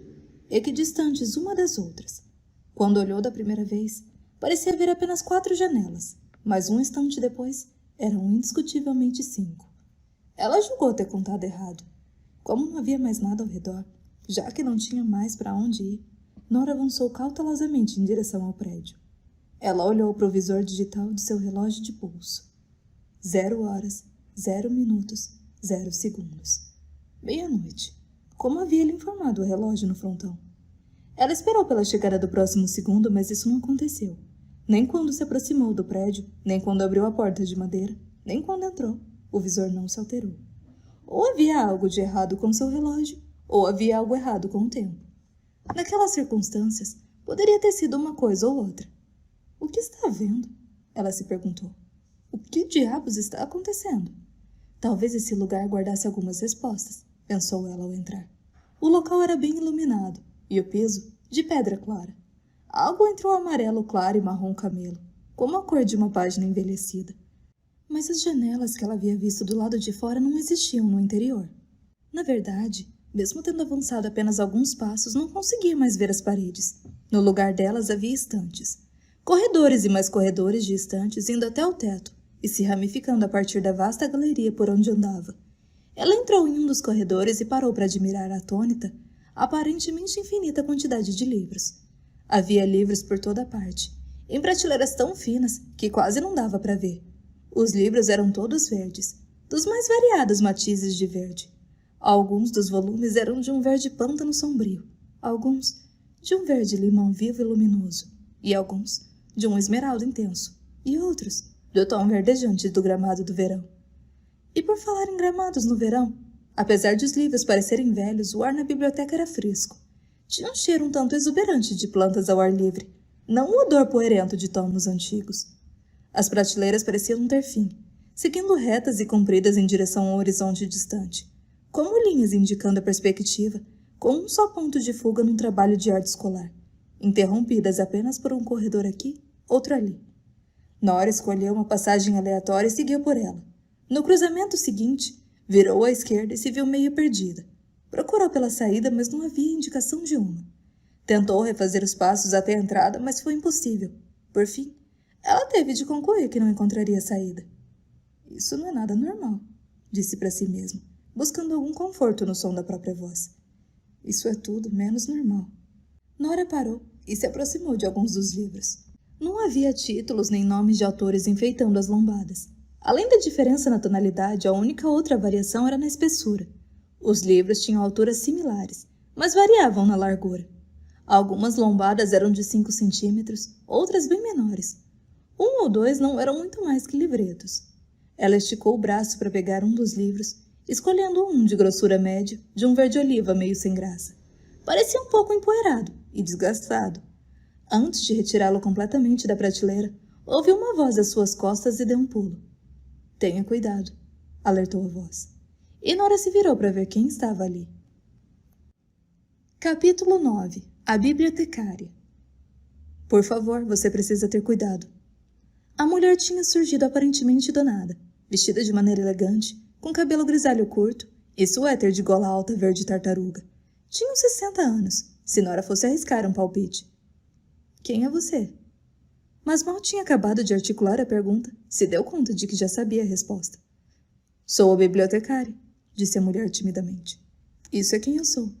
equidistantes uma das outras. Quando olhou da primeira vez, parecia haver apenas 4 janelas, mas um instante depois, eram indiscutivelmente 5. Ela julgou ter contado errado. Como não havia mais nada ao redor, já que não tinha mais para onde ir, Nora avançou cautelosamente em direção ao prédio. Ela olhou para o visor digital de seu relógio de pulso. 0 horas, 0 minutos, 0 segundos. Meia-noite. Como havia lhe informado o relógio no frontão? Ela esperou pela chegada do próximo segundo, mas isso não aconteceu. Nem quando se aproximou do prédio, nem quando abriu a porta de madeira, nem quando entrou. O visor não se alterou. Ou havia algo de errado com seu relógio, ou havia algo errado com o tempo. Naquelas circunstâncias, poderia ter sido uma coisa ou outra. O que está vendo? Ela se perguntou. O que diabos está acontecendo? Talvez esse lugar guardasse algumas respostas, pensou ela ao entrar. O local era bem iluminado, e o piso de pedra clara. Algo entre o amarelo claro e marrom camelo, como a cor de uma página envelhecida. Mas as janelas que ela havia visto do lado de fora não existiam no interior. Na verdade, mesmo tendo avançado apenas alguns passos, não conseguia mais ver as paredes. No lugar delas havia estantes. Corredores e mais corredores de estantes indo até o teto e se ramificando a partir da vasta galeria por onde andava. Ela entrou em um dos corredores e parou para admirar atônita a aparentemente infinita quantidade de livros. Havia livros por toda parte, em prateleiras tão finas que quase não dava para ver. Os livros eram todos verdes, dos mais variados matizes de verde. Alguns dos volumes eram de um verde pântano sombrio, alguns de um verde limão vivo e luminoso, e alguns de um esmeralda intenso, e outros do tom verdejante do gramado do verão. E por falar em gramados no verão, apesar de os livros parecerem velhos, o ar na biblioteca era fresco. Tinha um cheiro um tanto exuberante de plantas ao ar livre, não o odor poerento de tomos antigos. As prateleiras pareciam não ter fim, seguindo retas e compridas em direção ao horizonte distante, como linhas indicando a perspectiva, com um só ponto de fuga num trabalho de arte escolar, interrompidas apenas por um corredor aqui, outro ali. Nora escolheu uma passagem aleatória e seguiu por ela. No cruzamento seguinte, virou à esquerda e se viu meio perdida. Procurou pela saída, mas não havia indicação de uma. Tentou refazer os passos até a entrada, mas foi impossível. Por fim, ela teve de concluir que não encontraria saída. Isso não é nada normal, disse para si mesma, buscando algum conforto no som da própria voz. Isso é tudo menos normal. Nora parou e se aproximou de alguns dos livros. Não havia títulos nem nomes de autores enfeitando as lombadas. Além da diferença na tonalidade, a única outra variação era na espessura. Os livros tinham alturas similares, mas variavam na largura. Algumas lombadas eram de 5 centímetros, outras bem menores. Um ou dois não eram muito mais que livretos. Ela esticou o braço para pegar um dos livros, escolhendo um de grossura média, de um verde-oliva meio sem graça. Parecia um pouco empoeirado e desgastado. Antes de retirá-lo completamente da prateleira, ouviu uma voz às suas costas e deu um pulo. Tenha cuidado, alertou a voz. E Nora se virou para ver quem estava ali. Capítulo 9. A bibliotecária. Por favor, você precisa ter cuidado. A mulher tinha surgido aparentemente do nada, vestida de maneira elegante, com cabelo grisalho curto e suéter de gola alta verde tartaruga. Tinha uns 60 anos, se Nora fosse arriscar um palpite. Quem é você? Mas mal tinha acabado de articular a pergunta, se deu conta de que já sabia a resposta. Sou a bibliotecária, disse a mulher timidamente. Isso é quem eu sou.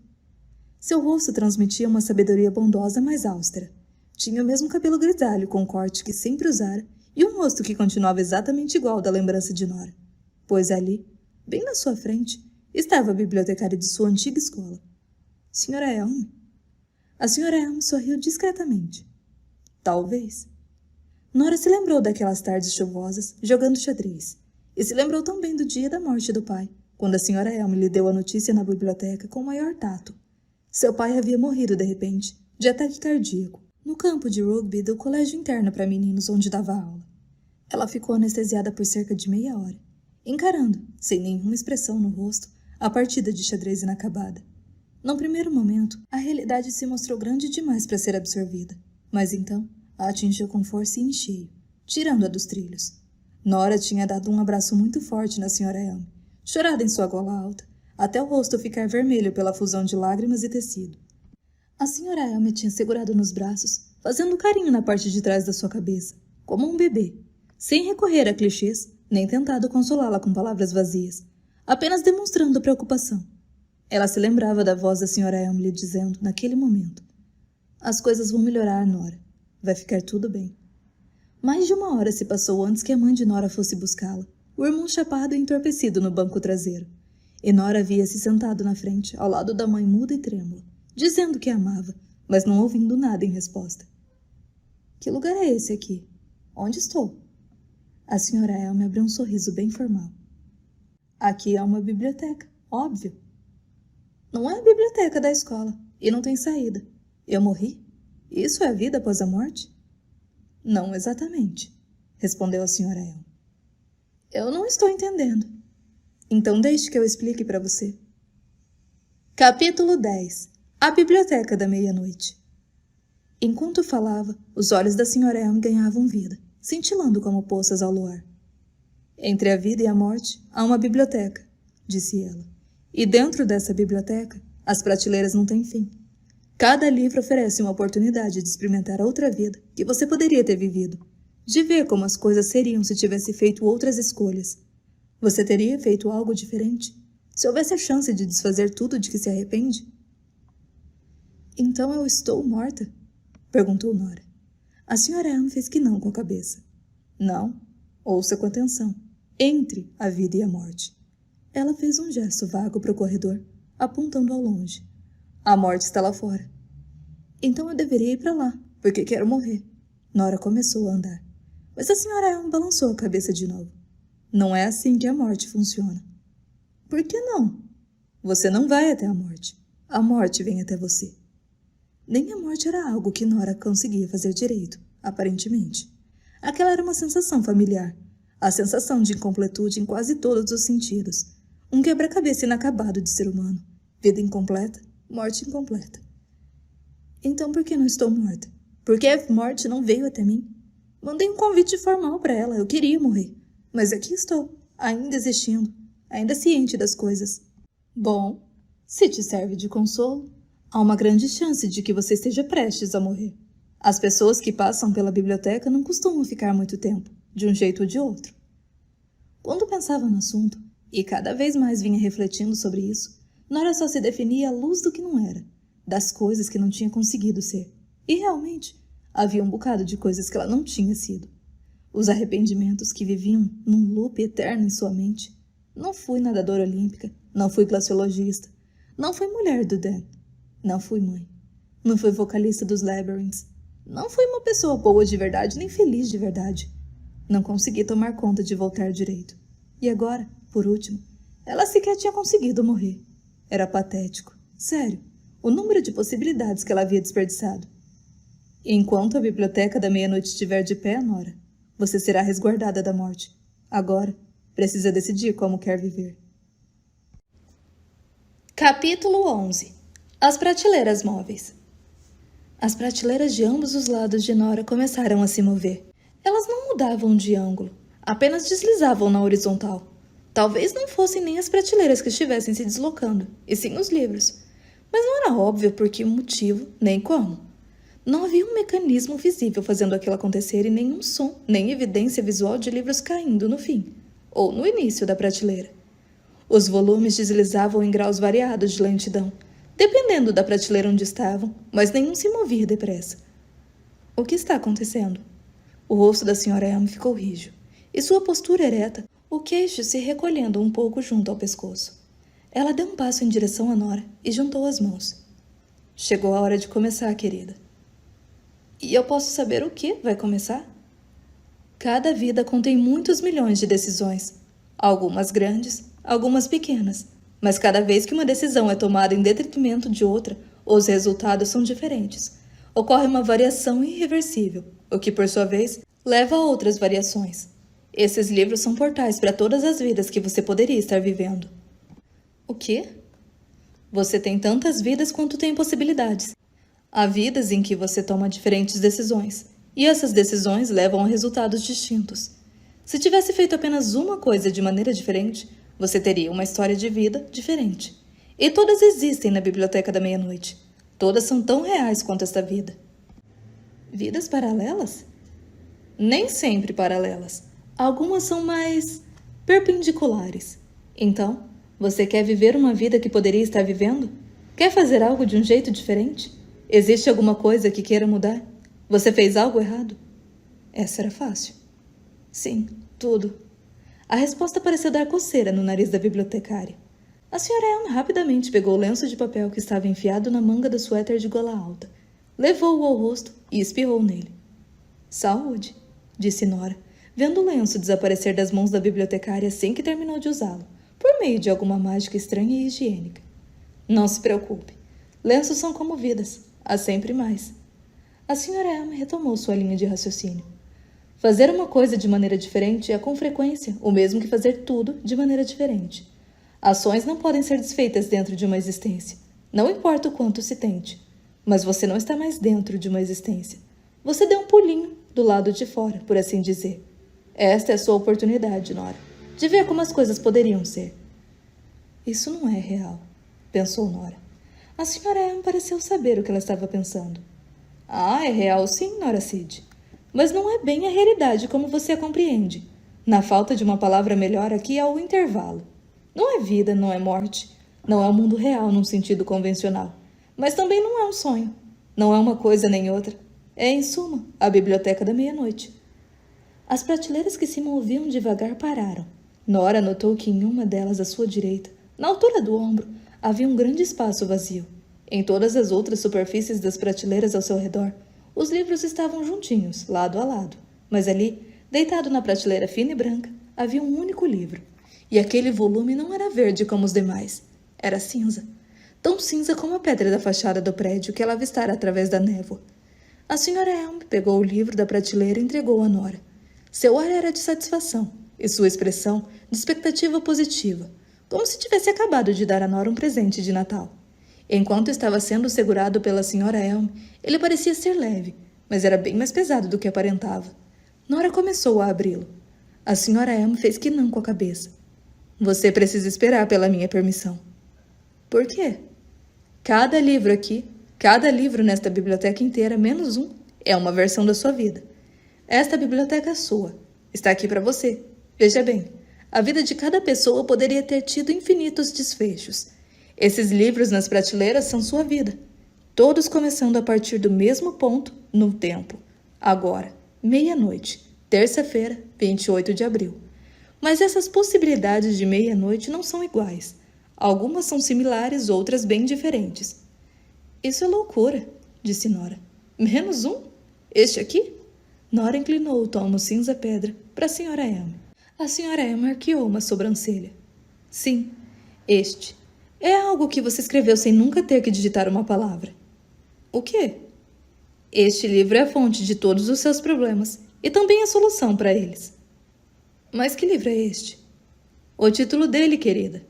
Seu rosto transmitia uma sabedoria bondosa mais austera. Tinha o mesmo cabelo grisalho com o corte que sempre usara e um rosto que continuava exatamente igual ao da lembrança de Nora. Pois ali, bem na sua frente, estava a bibliotecária de sua antiga escola. Senhora Elme? A senhora Elme sorriu discretamente. Talvez. Nora se lembrou daquelas tardes chuvosas, jogando xadrez, e se lembrou também do dia da morte do pai, quando a senhora Elme lhe deu a notícia na biblioteca com o maior tato. Seu pai havia morrido de repente, de ataque cardíaco, no campo de rugby do colégio interno para meninos onde dava aula. Ela ficou anestesiada por cerca de meia hora, encarando, sem nenhuma expressão no rosto, a partida de xadrez inacabada. Num primeiro momento, a realidade se mostrou grande demais para ser absorvida, mas então a atingiu com força e em cheio, tirando-a dos trilhos. Nora tinha dado um abraço muito forte na senhora Elme, chorada em sua gola alta, até o rosto ficar vermelho pela fusão de lágrimas e tecido. A senhora Elme tinha segurado nos braços, fazendo carinho na parte de trás da sua cabeça, como um bebê, sem recorrer a clichês, nem tentado consolá-la com palavras vazias, apenas demonstrando preocupação. Ela se lembrava da voz da senhora Elme lhe dizendo, naquele momento, as coisas vão melhorar, Nora. Vai ficar tudo bem. Mais de uma hora se passou antes que a mãe de Nora fosse buscá-la, o irmão chapado e entorpecido no banco traseiro. E Nora havia-se sentado na frente, ao lado da mãe muda e trêmula, dizendo que a amava, mas não ouvindo nada em resposta. Que lugar é esse aqui? Onde estou? A senhora Elme abriu um sorriso bem formal. Aqui é uma biblioteca, óbvio. Não é a biblioteca da escola, e não tem saída. Eu morri? Isso é a vida após a morte? Não exatamente, respondeu a senhora Elme. Eu não estou entendendo. Então deixe que eu explique para você. Capítulo 10. A Biblioteca da Meia-Noite. Enquanto falava, os olhos da Sra. Elm ganhavam vida, cintilando como poças ao luar. Entre a vida e a morte há uma biblioteca, disse ela. E dentro dessa biblioteca, as prateleiras não têm fim. Cada livro oferece uma oportunidade de experimentar outra vida que você poderia ter vivido, de ver como as coisas seriam se tivesse feito outras escolhas. Você teria feito algo diferente, se houvesse a chance de desfazer tudo de que se arrepende? Então eu estou morta? Perguntou Nora. A Sra. Elm fez que não com a cabeça. Não, ouça com atenção. Entre a vida e a morte. Ela fez um gesto vago para o corredor, apontando ao longe. A morte está lá fora. Então eu deveria ir para lá, porque quero morrer. Nora começou a andar. Mas a Sra. Elm balançou a cabeça de novo. Não é assim que a morte funciona. Por que não? Você não vai até a morte. A morte vem até você. Nem a morte era algo que Nora conseguia fazer direito, aparentemente. Aquela era uma sensação familiar. A sensação de incompletude em quase todos os sentidos. Um quebra-cabeça inacabado de ser humano. Vida incompleta, morte incompleta. Então por que não estou morta? Porque a morte não veio até mim? Mandei um convite formal para ela, eu queria morrer. Mas aqui estou, ainda existindo, ainda ciente das coisas. Bom, se te serve de consolo, há uma grande chance de que você esteja prestes a morrer. As pessoas que passam pela biblioteca não costumam ficar muito tempo, de um jeito ou de outro. Quando pensava no assunto, e cada vez mais vinha refletindo sobre isso, Nora só se definia à luz do que não era, das coisas que não tinha conseguido ser. E realmente, havia um bocado de coisas que ela não tinha sido. Os arrependimentos que viviam num loop eterno em sua mente. Não fui nadadora olímpica, não fui glaciologista, não fui mulher do Dan, não fui mãe, não fui vocalista dos Labyrinths, não fui uma pessoa boa de verdade nem feliz de verdade. Não consegui tomar conta de voltar direito. E agora, por último, ela sequer tinha conseguido morrer. Era patético, sério, o número de possibilidades que ela havia desperdiçado. E enquanto a Biblioteca da Meia-Noite estiver de pé, Nora, você será resguardada da morte. Agora, precisa decidir como quer viver. Capítulo 11. As prateleiras móveis. As prateleiras de ambos os lados de Nora começaram a se mover. Elas não mudavam de ângulo, apenas deslizavam na horizontal. Talvez não fossem nem as prateleiras que estivessem se deslocando, e sim os livros. Mas não era óbvio por que motivo, nem como. Não havia um mecanismo visível fazendo aquilo acontecer e nenhum som, nem evidência visual de livros caindo no fim, ou no início da prateleira. Os volumes deslizavam em graus variados de lentidão, dependendo da prateleira onde estavam, mas nenhum se movia depressa. O que está acontecendo? O rosto da Sra. Elm ficou rijo, e sua postura ereta, o queixo se recolhendo um pouco junto ao pescoço. Ela deu um passo em direção a Nora e juntou as mãos. Chegou a hora de começar, querida. E eu posso saber o que vai começar? Cada vida contém muitos milhões de decisões. Algumas grandes, algumas pequenas. Mas cada vez que uma decisão é tomada em detrimento de outra, os resultados são diferentes. Ocorre uma variação irreversível, o que, por sua vez, leva a outras variações. Esses livros são portais para todas as vidas que você poderia estar vivendo. O quê? Você tem tantas vidas quanto tem possibilidades. Há vidas em que você toma diferentes decisões, e essas decisões levam a resultados distintos. Se tivesse feito apenas uma coisa de maneira diferente, você teria uma história de vida diferente. E todas existem na Biblioteca da Meia-Noite. Todas são tão reais quanto esta vida. Vidas paralelas? Nem sempre paralelas. Algumas são mais perpendiculares. Então, você quer viver uma vida que poderia estar vivendo? Quer fazer algo de um jeito diferente? Existe alguma coisa que queira mudar? Você fez algo errado? Essa era fácil. Sim, tudo. A resposta pareceu dar coceira no nariz da bibliotecária. A Sra. Elm rapidamente pegou o lenço de papel que estava enfiado na manga do suéter de gola alta, levou-o ao rosto e espirrou nele. Saúde, disse Nora, vendo o lenço desaparecer das mãos da bibliotecária assim que terminou de usá-lo, por meio de alguma mágica estranha e higiênica. Não se preocupe. Lenços são como vidas. Há sempre mais. A Sra. Elm retomou sua linha de raciocínio. Fazer uma coisa de maneira diferente é, com frequência, o mesmo que fazer tudo de maneira diferente. Ações não podem ser desfeitas dentro de uma existência. Não importa o quanto se tente, mas você não está mais dentro de uma existência. Você deu um pulinho do lado de fora, por assim dizer. Esta é a sua oportunidade, Nora, de ver como as coisas poderiam ser. Isso não é real, pensou Nora. A senhora Elm pareceu saber o que ela estava pensando. Ah, é real sim, Nora Seed. Mas não é bem a realidade como você a compreende. Na falta de uma palavra melhor, aqui há o intervalo. Não é vida, não é morte. Não é o mundo real num sentido convencional. Mas também não é um sonho. Não é uma coisa nem outra. É, em suma, a biblioteca da meia-noite. As prateleiras que se moviam devagar pararam. Nora notou que em uma delas à sua direita, na altura do ombro, havia um grande espaço vazio. Em todas as outras superfícies das prateleiras ao seu redor, os livros estavam juntinhos, lado a lado. Mas ali, deitado na prateleira fina e branca, havia um único livro. E aquele volume não era verde como os demais. Era cinza. Tão cinza como a pedra da fachada do prédio que ela avistara através da névoa. A senhora Elm pegou o livro da prateleira e entregou a Nora. Seu ar era de satisfação, e sua expressão de expectativa positiva, como se tivesse acabado de dar a Nora um presente de Natal. Enquanto estava sendo segurado pela senhora Elm, ele parecia ser leve, mas era bem mais pesado do que aparentava. Nora começou a abri-lo. A senhora Elm fez que não com a cabeça. Você precisa esperar pela minha permissão. Por quê? Cada livro aqui, cada livro nesta biblioteca inteira, menos um, é uma versão da sua vida. Esta biblioteca é sua. Está aqui para você. Veja bem, a vida de cada pessoa poderia ter tido infinitos desfechos. Esses livros nas prateleiras são sua vida. Todos começando a partir do mesmo ponto no tempo. Agora, meia-noite, terça-feira, 28 de abril. Mas essas possibilidades de meia-noite não são iguais. Algumas são similares, outras bem diferentes. Isso é loucura, disse Nora. Menos um? Este aqui? Nora inclinou o tomo cinza-pedra para a senhora Elm. A senhora Elm arqueou uma sobrancelha. Sim, este. É algo que você escreveu sem nunca ter que digitar uma palavra. O quê? Este livro é a fonte de todos os seus problemas e também a solução para eles. Mas que livro é este? O título dele, querida,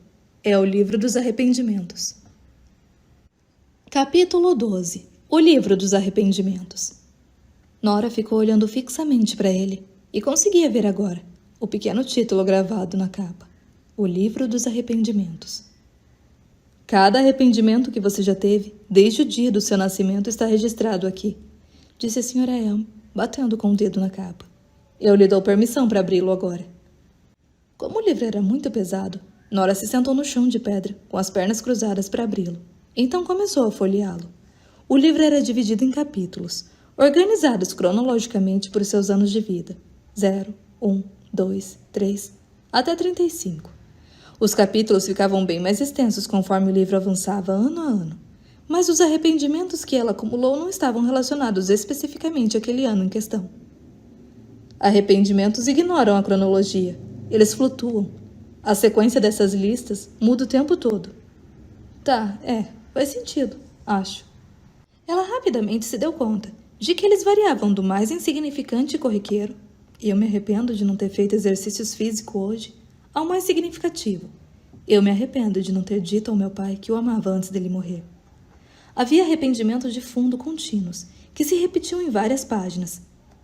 é O Livro dos Arrependimentos. Capítulo 12. O Livro dos Arrependimentos. Nora ficou olhando fixamente para ele e conseguia ver agora o pequeno título gravado na capa. O Livro dos Arrependimentos. Cada arrependimento que você já teve, desde o dia do seu nascimento, está registrado aqui, disse a senhora Elm, batendo com o dedo na capa. Eu lhe dou permissão para abri-lo agora. Como o livro era muito pesado, Nora se sentou no chão de pedra, com as pernas cruzadas para abri-lo. Então começou a folheá-lo. O livro era dividido em capítulos, organizados cronologicamente por seus anos de vida. 0, 1, 2, 3, até 35. Os capítulos ficavam bem mais extensos conforme o livro avançava ano a ano, mas os arrependimentos que ela acumulou não estavam relacionados especificamente àquele ano em questão. Arrependimentos ignoram a cronologia. Eles flutuam. A sequência dessas listas muda o tempo todo. Tá, faz sentido, acho. Ela rapidamente se deu conta de que eles variavam do mais insignificante e corriqueiro, e eu me arrependo de não ter feito exercícios físicos hoje, ao mais significativo. Eu me arrependo de não ter dito ao meu pai que o amava antes dele morrer. Havia arrependimentos de fundo contínuos, que se repetiam em várias páginas.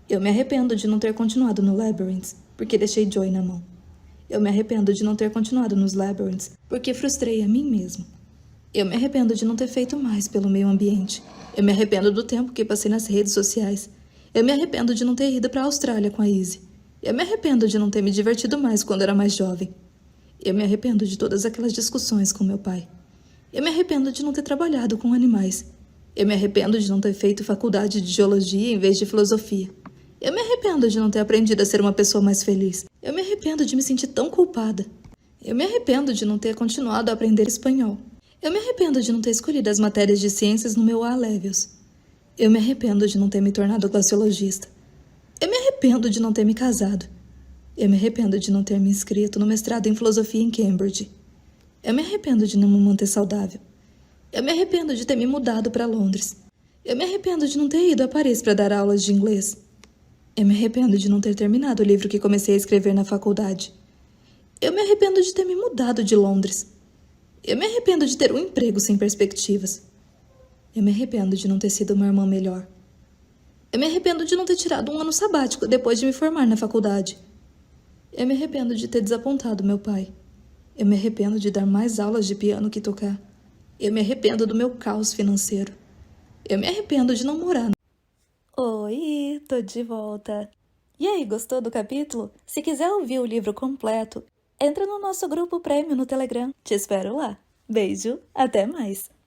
Eu me arrependo de não ter continuado no Labyrinth, porque deixei Joy na mão. Eu me arrependo de não ter continuado nos Labyrinths, porque frustrei a mim mesmo. Eu me arrependo de não ter feito mais pelo meio ambiente. Eu me arrependo do tempo que passei nas redes sociais. Eu me arrependo de não ter ido para a Austrália com a Izzy. Eu me arrependo de não ter me divertido mais quando era mais jovem. Eu me arrependo de todas aquelas discussões com meu pai. Eu me arrependo de não ter trabalhado com animais. Eu me arrependo de não ter feito faculdade de geologia em vez de filosofia. Eu me arrependo de não ter aprendido a ser uma pessoa mais feliz. Eu me arrependo de me sentir tão culpada. Eu me arrependo de não ter continuado a aprender espanhol. Eu me arrependo de não ter escolhido as matérias de ciências no meu A-Levels. Eu me arrependo de não ter me tornado glaciologista. Eu me arrependo de não ter me casado. Eu me arrependo de não ter me inscrito no mestrado em filosofia em Cambridge. Eu me arrependo de não me manter saudável. Eu me arrependo de ter me mudado para Londres. Eu me arrependo de não ter ido a Paris para dar aulas de inglês. Eu me arrependo de não ter terminado o livro que comecei a escrever na faculdade. Eu me arrependo de ter me mudado de Londres. Eu me arrependo de ter um emprego sem perspectivas. Eu me arrependo de não ter sido uma irmã melhor. Eu me arrependo de não ter tirado um ano sabático depois de me formar na faculdade. Eu me arrependo de ter desapontado meu pai. Eu me arrependo de dar mais aulas de piano que tocar. Eu me arrependo do meu caos financeiro. Eu me arrependo de não morar. Oi, tô de volta. E aí, gostou do capítulo? Se quiser ouvir o livro completo, entra no nosso grupo Prêmio no Telegram. Te espero lá. Beijo, até mais.